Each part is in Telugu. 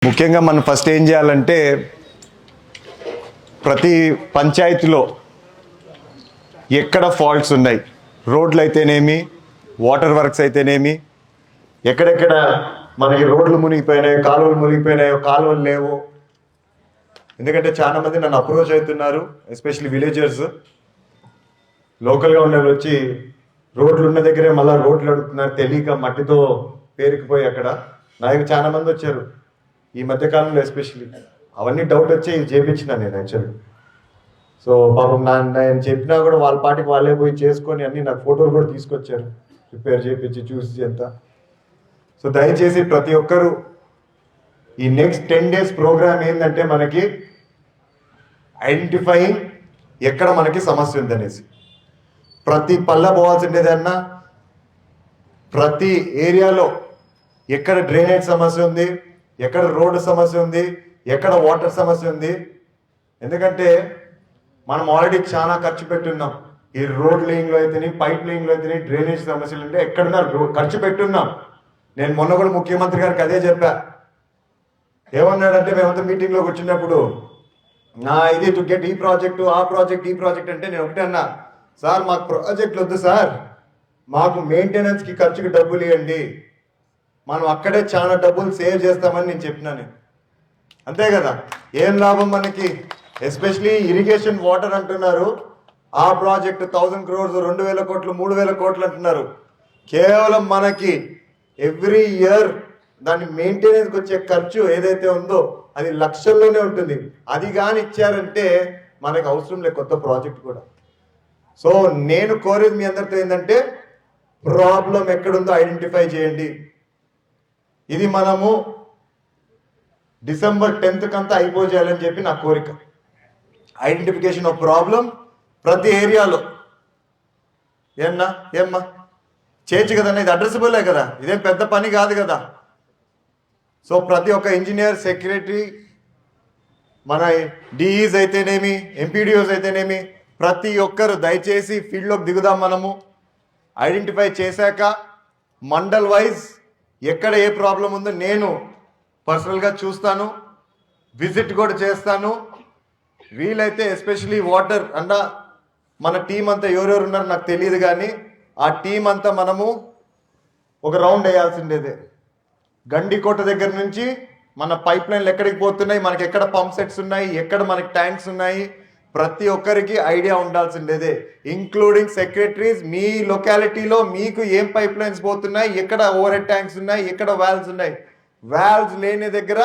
ముఖ్యంగా మనం ఫస్ట్ ఏం చేయాలంటే ప్రతి పంచాయతీలో ఎక్కడ ఫాల్ట్స్ ఉన్నాయి, రోడ్లు అయితేనేమి, వాటర్ వర్క్స్ అయితేనేమి, ఎక్కడెక్కడ మనకి రోడ్లు మునిగిపోయినాయో, కాలువలు మునిగిపోయినాయో, కాలువలు లేవు. ఎందుకంటే చాలా మంది నన్ను అప్రోచ్ అవుతున్నారు, ఎస్పెషల్లీ విలేజర్స్. లోకల్గా ఉండే వచ్చి రోడ్లు ఉన్న దగ్గరే మళ్ళీ రోడ్లు అడుగుతున్నారు, తెలియక మట్టితో పేరుకుపోయి. అక్కడ నా దగ్గర చాలా మంది వచ్చారు ఈ మధ్యకాలంలో, ఎస్పెషల్లీ అవన్నీ డౌట్ వచ్చి చేయించిన నేను యాక్చువల్లీ. సో పాపం నేను చెప్పినా కూడా వాళ్ళ పాటికి వాళ్ళే పోయి చేసుకొని అన్ని నాకు ఫోటోలు కూడా తీసుకొచ్చారు, రిపేర్ చేయించి చూసి అంతా. సో దయచేసి ప్రతి ఒక్కరూ ఈ నెక్స్ట్ 10 days ప్రోగ్రామ్ ఏంటంటే మనకి ఐడెంటిఫైయింగ్ ఎక్కడ మనకి సమస్య ఉందనేసి. ప్రతి పల్లె పోవాల్సిందేదన్నా, ప్రతి ఏరియాలో ఎక్కడ డ్రైనేజ్ సమస్య ఉంది, ఎక్కడ రోడ్డు సమస్య ఉంది, ఎక్కడ వాటర్ సమస్య ఉంది. ఎందుకంటే మనం ఆల్రెడీ చాలా ఖర్చు పెట్టున్నాం ఈ రోడ్ లేయింగ్లో అయితేనే, పైప్ లేయింగ్లో అయితేనే, డ్రైనేజ్ సమస్యలు ఉంటే ఎక్కడన్నా ఖర్చు పెట్టున్నాం. నేను మొన్న కూడా ముఖ్యమంత్రి గారికి అదే చెప్పా. ఏమన్నాడంటే, మేమంతా మీటింగ్లోకి వచ్చినప్పుడు నా ఇది టు గెట్ ఈ ప్రాజెక్టు, ఆ ప్రాజెక్ట్, ఈ ప్రాజెక్ట్ అంటే నేను ఒకటే అన్నా, సార్ మాకు ప్రాజెక్టులు వద్దు సార్, మాకు మెయింటెనెన్స్కి ఖర్చుకి డబ్బులు ఇవ్వండి, మనం అక్కడే చాలా డబ్బులు సేవ్ చేస్తామని నేను చెప్పినాను. అంతే కదా, ఏం లాభం మనకి? ఎస్పెషలీ ఇరిగేషన్ వాటర్ అంటున్నారు, ఆ ప్రాజెక్టు 1000 crores, 2000 కోట్లు, 3000 కోట్లు అంటున్నారు. కేవలం మనకి ఎవ్రీ ఇయర్ దాని మెయింటెనెన్స్కి వచ్చే ఖర్చు ఏదైతే ఉందో అది లక్షల్లోనే ఉంటుంది. అది కానీ ఇచ్చారంటే మనకు అవసరం లేదు కొత్త ప్రాజెక్ట్ కూడా. సో నేను కోరేది మీ అందరితో ఏంటంటే, ప్రాబ్లం ఎక్కడుందో ఐడెంటిఫై చేయండి. ఇది మనము December 10th కంతా అయిపోజేయాలని చెప్పి నా కోరిక. ఐడెంటిఫికేషన్ ఆఫ్ ప్రాబ్లం ప్రతి ఏరియాలో. ఏమ్మా చేయొచ్చు కదన్నా, ఇది అడ్రసబులే కదా, ఇదేం పెద్ద పని కాదు కదా. సో ప్రతి ఒక్క ఇంజనీర్, సెక్రటరీ, మన డిఈస్ అయితేనేమి, ఎంపీడీఓస్ అయితేనేమి, ప్రతి ఒక్కరు దయచేసి ఫీల్డ్లోకి దిగుదాం. మనము ఐడెంటిఫై చేశాక మండల్ వైజ్ ఎక్కడ ఏ ప్రాబ్లం ఉందో నేను పర్సనల్గా చూస్తాను, విజిట్ కూడా చేస్తాను. వీలైతే ఎస్పెషలీ వాటర్ అన్న మన టీం అంతా ఎవరెవరు ఉన్నారో నాకు తెలియదు, కానీ ఆ టీం అంతా మనము ఒక రౌండ్ వేయాల్సిండేదే. గండికోట దగ్గర నుంచి మన పైప్ లైన్లు ఎక్కడికి పోతున్నాయి, మనకి ఎక్కడ పంప్ సెట్స్ ఉన్నాయి, ఎక్కడ మనకి ట్యాంక్స్ ఉన్నాయి, ప్రతి ఒక్కరికి ఐడియా ఉండాల్సిండేదే. ఇంక్లూడింగ్ సెక్రటరీస్, మీ లొకాలిటీలో మీకు ఏం పైప్ లైన్స్ పోతున్నాయి, ఎక్కడ ఓవర్ హెడ్ ట్యాంక్స్ ఉన్నాయి, ఎక్కడ వాల్వ్స్ ఉన్నాయి. వాల్వ్స్ లేని దగ్గర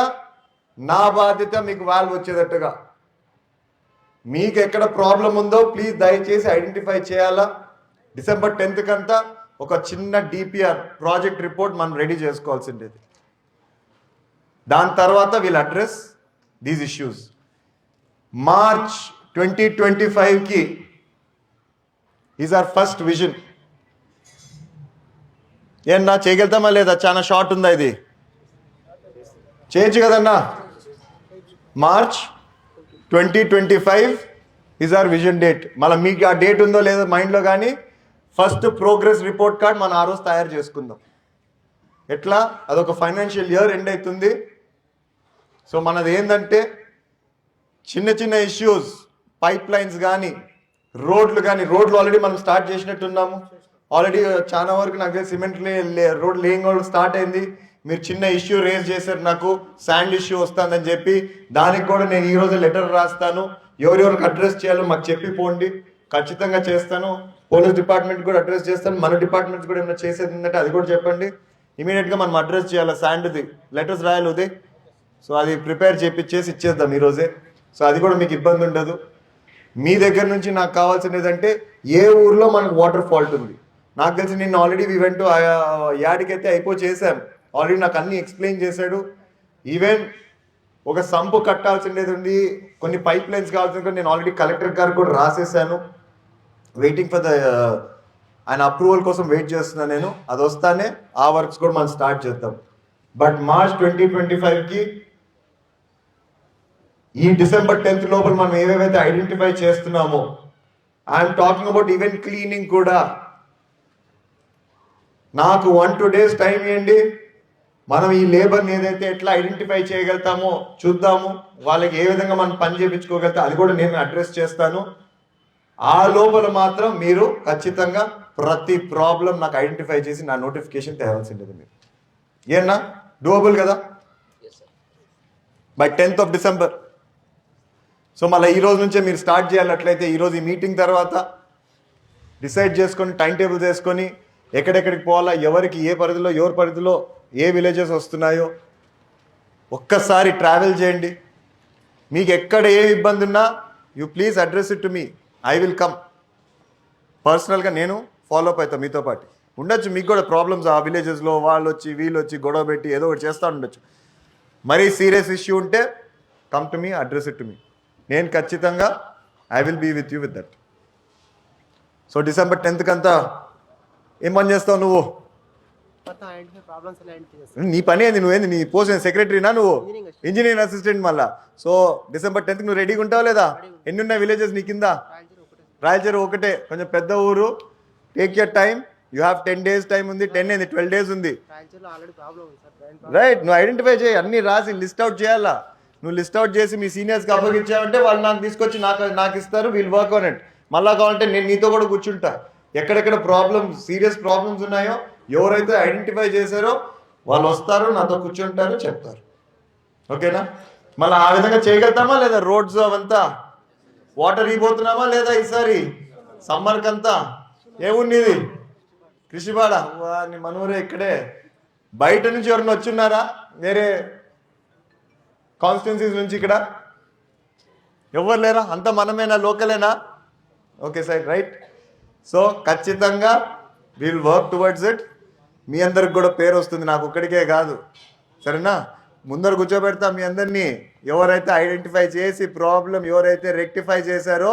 నా బాధ్యత మీకు వాల్వ్ వచ్చేటట్టుగా. మీకు ఎక్కడ ప్రాబ్లం ఉందో ప్లీజ్ దయచేసి ఐడెంటిఫై చేయాలా. December 10th కంతా ఒక చిన్న డిపిఆర్ ప్రాజెక్ట్ రిపోర్ట్ మనం రెడీ చేసుకోవాల్సిండేది. దాని తర్వాత we'll address these issues. March 2025కి ఈజ్ అవర్ ఫస్ట్ విజన్. ఏమన్నా చేయగలుగుతామా లేదా? చాలా షార్ట్ ఉందా ఇది? చేయొచ్చు కదన్నా. March 2025 is our vision date. మళ్ళీ మీకు ఆ డేట్ ఉందో లేదో మైండ్లో, కానీ ఫస్ట్ ప్రోగ్రెస్ రిపోర్ట్ కార్డ్ మనం ఆ రోజు తయారు చేసుకుందాం. ఎట్లా? అదొక ఫైనాన్షియల్ ఇయర్ ఎండ్ అవుతుంది. సో మనది ఏంటంటే చిన్న చిన్న ఇష్యూస్, పైప్ లైన్స్ కానీ, రోడ్లు కానీ, రోడ్లు ఆల్రెడీ మనం స్టార్ట్ చేసినట్టున్నాము. ఆల్రెడీ చాలా వరకు నాకు సిమెంట్ రోడ్ లేయింగ్ కూడా స్టార్ట్ అయింది. మీరు చిన్న ఇష్యూ రేజ్ చేశారు, నాకు శాండ్ ఇష్యూ వస్తుందని చెప్పి. దానికి కూడా నేను ఈరోజు లెటర్ రాస్తాను, ఎవరెవరికి అడ్రస్ చేయాలో మాకు చెప్పి పోండి, ఖచ్చితంగా చేస్తాను. పోలీస్ డిపార్ట్మెంట్ కూడా అడ్రస్ చేస్తాను, మన డిపార్ట్మెంట్స్ కూడా ఏమైనా చేసేది ఉందంటే అది కూడా చెప్పండి. ఇమీడియట్గా మనం అడ్రస్ చేయాలి, శాండ్ది లెటర్స్ రాయాలి ఉదయ్. సో అది ప్రిపేర్ చేపించేసి ఇచ్చేద్దాం ఈరోజే. సో అది కూడా మీకు ఇబ్బంది ఉండదు. మీ దగ్గర నుంచి నాకు కావాల్సింది ఏంటంటే, ఏ ఊర్లో మనకు వాటర్ ఫాల్ట్ ఉంది. నాకు తెలిసి నిన్న ఆల్రెడీ ఈవెంట్ యాడికైతే చేశాం, ఆల్రెడీ నాకు అన్ని ఎక్స్ప్లెయిన్ చేశాడు. ఈవెన్ ఒక సంపు కట్టాల్సిండేది ఉంది, కొన్ని పైప్ లైన్స్ కావాల్సింది నేను ఆల్రెడీ కలెక్టర్ గారు కూడా రాసేసాను. వెయిటింగ్ ఫర్ ద ఆయన అప్రూవల్ కోసం వెయిట్ చేస్తున్నాను నేను. అది వస్తానే ఆ వర్క్స్ కూడా మనం స్టార్ట్ చేద్దాం. బట్ March 2025కి ఈ December 10th లోపల మనం ఏవేవైతే ఐడెంటిఫై చేస్తున్నామో, I'm talking about even cleaning కూడా. నాకు 1-2 days టైం ఇవ్వండి, మనం ఈ లేబర్ని ఏదైతే ఎట్లా ఐడెంటిఫై చేయగలుగుతామో చూద్దాము, వాళ్ళకి ఏ విధంగా మనం పని చేయించుకోగలుగుతా అది కూడా నేను అడ్రస్ చేస్తాను. ఆ లోపల మాత్రం మీరు ఖచ్చితంగా ప్రతి ప్రాబ్లం నాకు ఐడెంటిఫై చేసి నా నోటిఫికేషన్ తేవాల్సింది మీరు. ఏనా డూయబుల్ కదా? By 10th of December. So మళ్ళీ ఈ రోజు నుంచే మీరు స్టార్ట్ చేయాలట్లయితే ఈరోజు ఈ మీటింగ్ తర్వాత డిసైడ్ చేసుకొని టైం టేబుల్ చేసుకొని ఎక్కడెక్కడికి పోవాలా, ఎవరికి ఏ పరిధిలో ఎవరి పరిధిలో ఏ విలేజెస్ వస్తున్నాయో ఒక్కసారి ట్రావెల్ చేయండి. మీకు ఎక్కడ ఏ ఇబ్బంది ఉన్నా you please address it to me, I will come పర్సనల్గా. నేను ఫాలో అప్ అవుతాను మీతో పాటు. ఉండొచ్చు మీకు కూడా ప్రాబ్లమ్స్ ఆ విలేజెస్లో, వాళ్ళు వచ్చి వీళ్ళు వచ్చి గొడవ పెట్టి ఏదో ఒకటి చేస్తూ ఉండొచ్చు. మరీ సీరియస్ ఇష్యూ ఉంటే come to me, address it to me. నేను ఖచ్చితంగా I will be with you with that. So December 10th అంతా ఏం పని చేస్తావు నువ్వు? నీ పని ఏంది? నువ్వేంది? నీ పోస్ట్ సెక్రటరీనా నువ్వు? Engineering assistant. మళ్ళా సో December 10th నువ్వు రెడీగా ఉంటావు లేదా? ఎన్ని ఉన్నాయి విలేజెస్ నీ కింద? రాయలచేరు ఒకటే, కొంచెం పెద్ద ఊరు. Take your time, you have 10 days time ఉంది. 10 ఏంది 12 days ఉంది. రైట్, నువ్వు ఐడెంటిఫై చేయి, అన్ని రాసి లిస్ట్ అవుట్ చేయాలా. నువ్వు లిస్ట్ అవుట్ చేసి మీ సీనియర్స్కి అప్పగించావంటే వాళ్ళు నాకు తీసుకొచ్చి నాకు ఇస్తారు. Wheel work on it. మళ్ళా కావాలంటే నేను నీతో కూడా కూర్చుంటా. ఎక్కడెక్కడ ప్రాబ్లమ్స్, సీరియస్ ప్రాబ్లమ్స్ ఉన్నాయో ఎవరైతే ఐడెంటిఫై చేశారో వాళ్ళు వస్తారు, నాతో కూర్చుంటారు, చెప్తారు. ఓకేనా? మళ్ళీ ఆ విధంగా చేయగలుగుతామా లేదా? రోడ్స్ అవంతా వాటర్ ఇవ్వబోతున్నామా లేదా? ఈసారి సమ్మర్కి అంతా ఏముండేది కృషిపాడ నీ మనూరే ఇక్కడే. బయట నుంచి ఎవరైనా వచ్చున్నారా వేరే కాన్స్టిట్యున్సీస్ నుంచి? ఇక్కడ ఎవరు లేరా? అంతా మనమేనా, లోకలేనా? Okay sir, right. సో ఖచ్చితంగా విల్ వర్క్ టువర్డ్స్ ఇట్. మీ అందరికి కూడా పేరు వస్తుంది, నాకు ఒక్కడికే కాదు. సరేనా? ముందర కూర్చోబెడతా మీ అందరినీ. ఎవరైతే ఐడెంటిఫై చేసి ప్రాబ్లం ఎవరైతే రెక్టిఫై చేశారో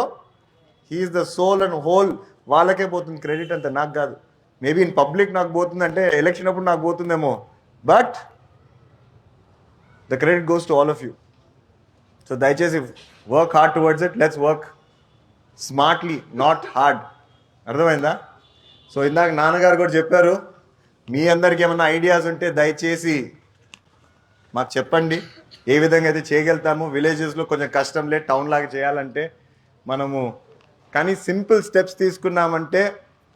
he is the soul and whole, వాళ్ళకే పోతుంది క్రెడిట్ అంతా, నాకు కాదు. మేబీ ఇన్ పబ్లిక్ నాకు పోతుందంటే ఎలక్షన్ అప్పుడు నాకు పోతుందేమో, but the credit goes to all of you. So దయచేసి work hard towards it. Let's work smartly, not hard. అర్థమైందా? సో ఇందాక నాన్నగారు కూడా చెప్పారు, మీ అందరికి ఏమైనా ఐడియాస్ ఉంటే దయచేసి మాకు చెప్పండి, ఏ విధంగా అయితే చేయగలుగుతాము. విలేజెస్లో కొంచెం కష్టంలే, టౌన్ లాగా చేయాలంటే మనము, కానీ సింపుల్ స్టెప్స్ తీసుకున్నామంటే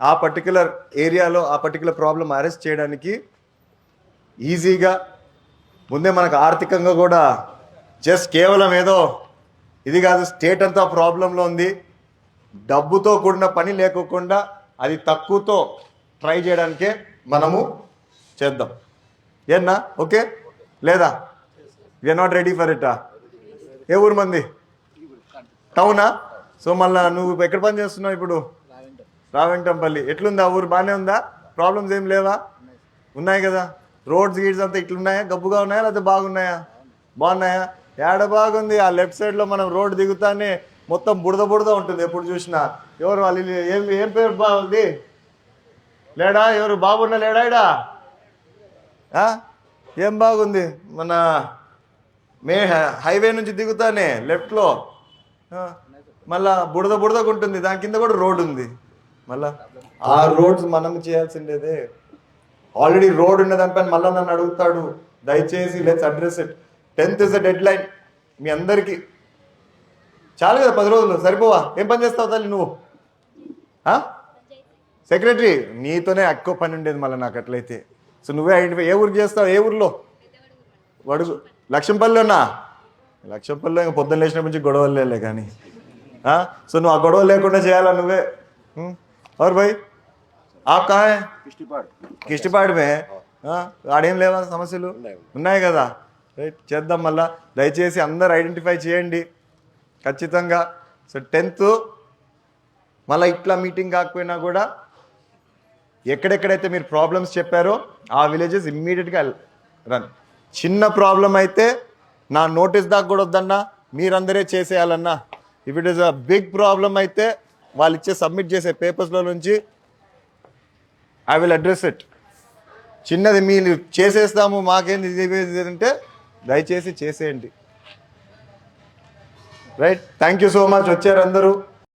ఆ పర్టికులర్ ఏరియాలో ఆ పర్టికులర్ ప్రాబ్లం అరెస్ట్ చేయడానికి ఈజీగా. ముందే మనకు ఆర్థికంగా కూడా జస్ట్ కేవలం ఏదో ఇది కాదు, స్టేట్ అంతా ప్రాబ్లంలో ఉంది. డబ్బుతో కూడిన పని లేకోకుండా అది తక్కువతో ట్రై చేయడానికే మనము చేద్దాం. ఏనా? ఓకే లేదా? వీఆర్ నాట్ రెడీ ఫర్ ఇటా? ఏ ఊరు మంది? టౌనా? సో మళ్ళా నువ్వు ఎక్కడ పని చేస్తున్నావు ఇప్పుడు? రావెంటంపల్లి. ఎట్లుంది ఆ ఊరు? బాగానే ఉందా? ప్రాబ్లమ్స్ ఏం లేవా? ఉన్నాయి కదా. రోడ్స్ గీడ్స్ అంతా ఇట్లున్నాయా? గబ్బుగా ఉన్నాయా లేకపోతే బాగున్నాయా? బాగున్నాయా? ఏడ బాగుంది? ఆ లెఫ్ట్ సైడ్లో మనం రోడ్ దిగుతానే మొత్తం బుడద ఉంటుంది ఎప్పుడు చూసినా. ఎవరు వాళ్ళు? ఏం పేరు బాగుంది? లేడా? ఎవరు బాబున్నా లేడా? ఇడా ఏం బాగుంది? మన హైవే నుంచి దిగుతానే లెఫ్ట్లో మళ్ళా బుడదగా ఉంటుంది, దాని కింద కూడా రోడ్ ఉంది. మళ్ళా ఆ రోడ్స్ మనం చేయాల్సిందేదే. ఆల్రెడీ రోడ్ ఉన్న దానిపైన మళ్ళీ నన్ను అడుగుతాడు. దయచేసి let's address it. 10th is the deadline. మీ అందరికీ చాలు కదా, 10 రోజులు సరిపోవా? ఏం పని చేస్తావు తల్లి నువ్వు? సెక్రటరీ, నీతోనే ఎక్కువ పని ఉండేది మళ్ళీ నాకు అట్లయితే. సో నువ్వే ఐడెంటిఫై. ఏ ఊరికి చేస్తావు? ఏ ఊర్లో? వడుగు లక్ష్యంపల్లిలోనా? లక్ష్యంపల్లిలో ఇంకా పొద్దున్న లేచినప్పటి నుంచి గొడవలే కానీ. సో నువ్వు ఆ గొడవ లేకుండా చేయాలా నువ్వే? और भाई आप कहाँ हैं? కిష్టిపాడు మే. ఆడేం లేవా సమస్యలు? ఉన్నాయి కదా. రైట్, చేద్దాం. మళ్ళా దయచేసి అందరు ఐడెంటిఫై చేయండి ఖచ్చితంగా. సో 10th మళ్ళీ ఇట్లా మీటింగ్ కాకపోయినా కూడా ఎక్కడెక్కడైతే మీరు ప్రాబ్లమ్స్ చెప్పారో ఆ విలేజెస్ ఇమ్మీడియట్గా రన్. చిన్న ప్రాబ్లం అయితే నా నోటీస్ దాకా కూడా వద్దన్నా, మీరందరే చేసేయాలన్నా. If it is a big problem అయితే వాళ్ళు ఇచ్చే సబ్మిట్ చేసే పేపర్స్లో నుంచి ఐ విల్ అడ్రస్ ఇట్. చిన్నది మీరు చేసేస్తాము మాకేంది ఇది అంటే దయచేసి చేసేయండి. Right, thank you so much. వచ్చారు అందరూ.